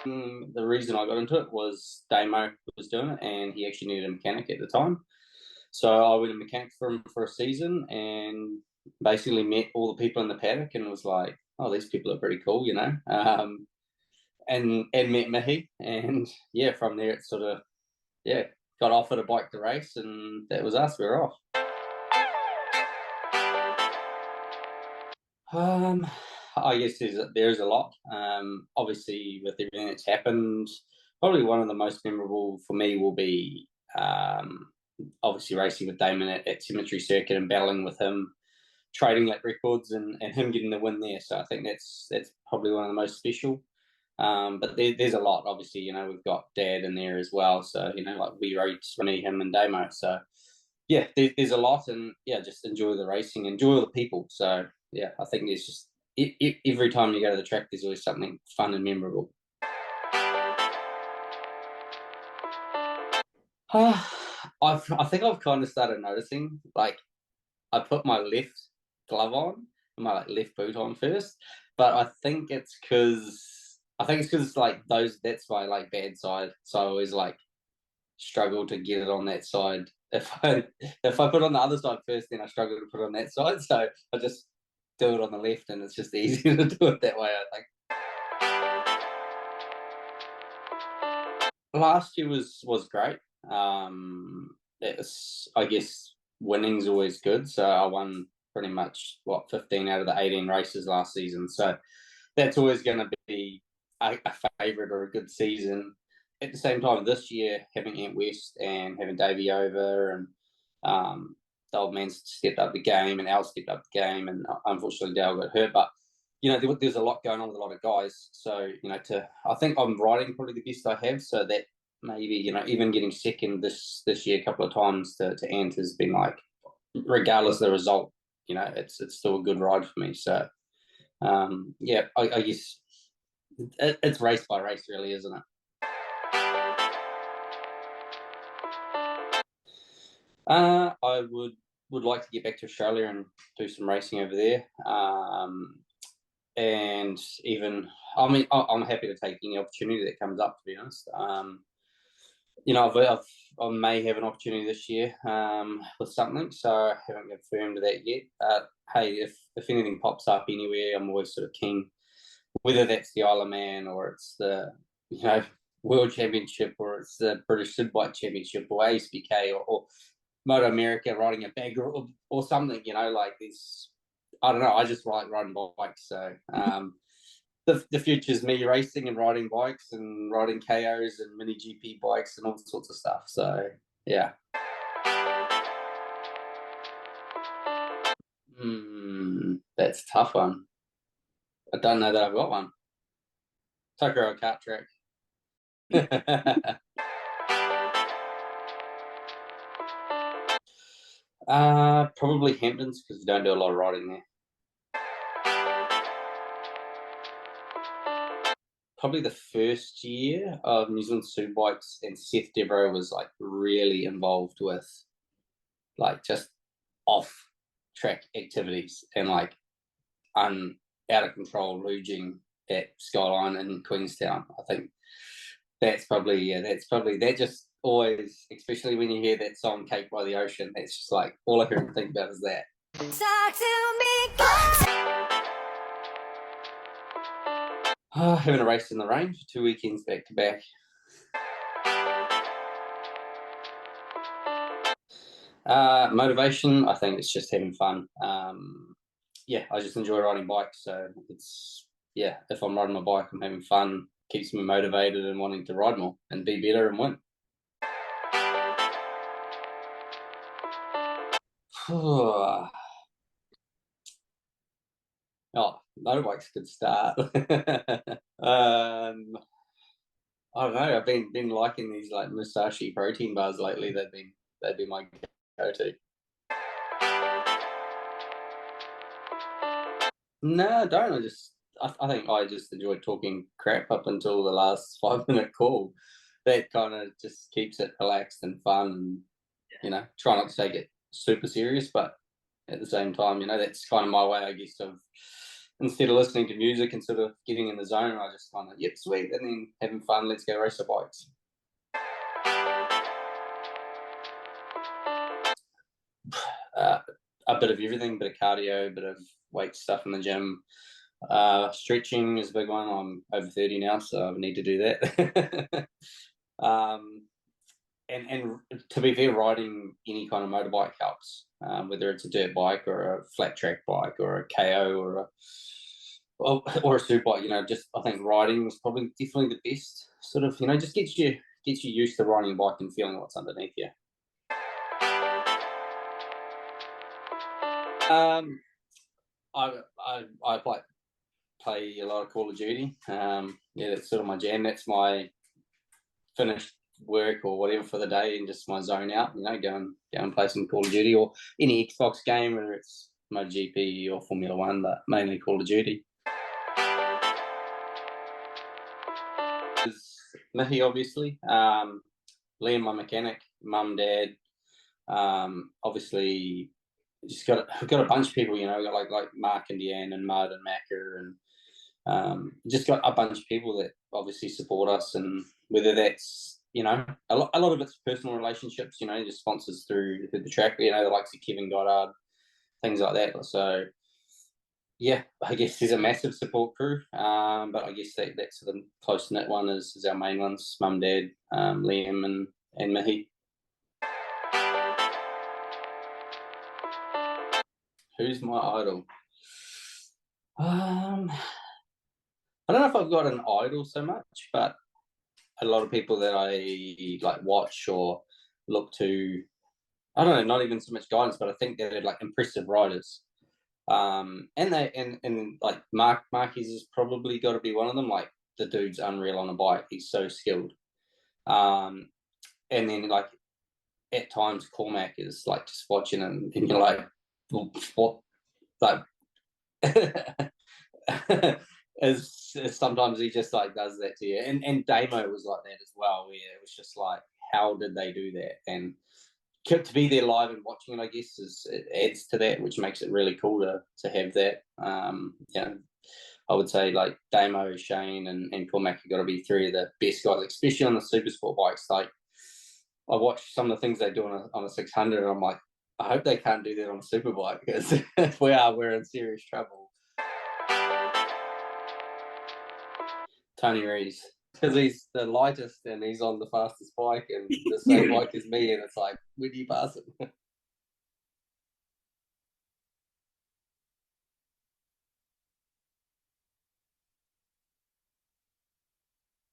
The reason I got into it was Damo was doing it, and he actually needed a mechanic at the time. So I went a mechanic for him for a season, and basically met all the people in the paddock, and was like, "Oh, these people are pretty cool," and met Mihi, and yeah, from there it sort of got offered a bike to race, and that was us. We were off. Um, I guess there's a lot. Obviously, with everything that's happened, probably one of the most memorable for me will be obviously racing with Damon at Cemetery Circuit and battling with him, trading lap records, and him getting the win there. So I think that's probably one of the most special. But there's a lot. Obviously, we've got Dad in there as well. So like we race me, him, and Damo. So yeah, there's a lot, and yeah, just enjoy the racing, enjoy all the people. So yeah, I think there's just every time you go to the track, there's always something fun and memorable. I think I've kind of started noticing, like, I put my left glove on and my left boot on first, but I think it's because like that's my like bad side, so I always like struggle to get it on that side. If I put on the other side first, then I struggle to put on that side. So I just do it on the left, and it's just easier to do it that way, I think. Last year was great. It's I guess winning's always good. So I won pretty much 15 out of the 18 races last season. So that's always going to be a favourite or a good season. At the same time, this year having Ant West and having Davey over, and the old man stepped up the game, and Al stepped up the game, and unfortunately Dale got hurt. But there's a lot going on with a lot of guys. So I think I'm riding probably the best I have. So that maybe even getting second this year a couple of times to Ant has been like, regardless of the result, it's still a good ride for me. So yeah, I guess it's race by race, really, isn't it? I would like to get back to Australia and do some racing over there. And even, I mean, I'm happy to take any opportunity that comes up, to be honest. I may have an opportunity this year with something, so I haven't confirmed that yet. Hey, if anything pops up anywhere, I'm always sort of keen, whether that's the Isle of Man or it's the World Championship or it's the British Superbike Championship or ASBK or Moto America riding a bag or something. Like this. I don't know. I just like riding bikes, so the future is me racing and riding bikes and riding KOs and mini GP bikes and all sorts of stuff. So yeah. That's a tough one. I don't know that I've got one. Tokyo kart track. Probably Hamptons, because we don't do a lot of riding there. Probably the first year of New Zealand Superbikes, and Seth Devereaux was like really involved with like just off track activities and like out of control luging at Skyline in Queenstown. I think that just always, especially when you hear that song Cake by the Ocean, that's just like all I can think about is that. Talk to me. Having a race in the rain for 2 weekends back to back. Motivation, I think it's just having fun. Yeah, I just enjoy riding bikes. So if I'm riding my bike, I'm having fun, keeps me motivated and wanting to ride more and be better and win. Oh, motorbike's a good start. I don't know. I've been liking these like Musashi protein bars lately. They've been my go-to. No, I don't. I think I just enjoy talking crap up until the last 5 minute call. That kind of just keeps it relaxed and fun, and try not to take it super serious, but at the same time, that's kind of my way, I guess, of instead of listening to music and sort of getting in the zone, I just kind of, yep, sweet, and then having fun, let's go race the bikes. A bit of everything, a bit of cardio, a bit of weight stuff in the gym. Stretching is a big one. I'm over 30 now, so I need to do that. And to be fair, riding any kind of motorbike helps, whether it's a dirt bike or a flat track bike or a KO or a superbike. You know, just I think riding is probably definitely the best sort of. You know, just gets you used to riding a bike and feeling what's underneath you. I play a lot of Call of Duty. Yeah, that's sort of my jam. That's my finished work or whatever for the day, and just my zone out. You know, go and play some Call of Duty or any Xbox game, whether it's MotoGP or Formula One, but mainly Call of Duty. Mihi, obviously. Liam, my mechanic, mum, dad. Obviously, just got a bunch of people. You know, got like Mark and Deanne and Mud and Macca, and just got a bunch of people that obviously support us, and whether that's, you know, a lot of it's personal relationships. You know, just sponsors through the track. You know, the likes of Kevin Goddard, things like that. So yeah, I guess there's a massive support crew, but I guess that's the close knit one is our main ones: mum, dad, Liam, and Mihi. Who's my idol? I don't know if I've got an idol so much, but a lot of people that I like watch or look to, I don't know, not even so much guidance, but I think they're like impressive riders. And like Marquez has probably got to be one of them. Like, the dude's unreal on a bike. He's so skilled. And then like at times Cormac is like just watching him and you're like, what? Like, as sometimes he just like does that to you. And Damo was like that as well, where it was just like, how did they do that? And to be there live and watching it, I guess, it adds to that, which makes it really cool to have that. You know, I would say like Damo, Shane, and Cormac have got to be three of the best guys, especially on the super sport bikes. Like, I watch some of the things they do on a 600, and I'm like, I hope they can't do that on a super bike, because if we're in serious trouble. Tony Rees, because he's the lightest and he's on the fastest bike and the same bike as me, and it's like, where do you pass him?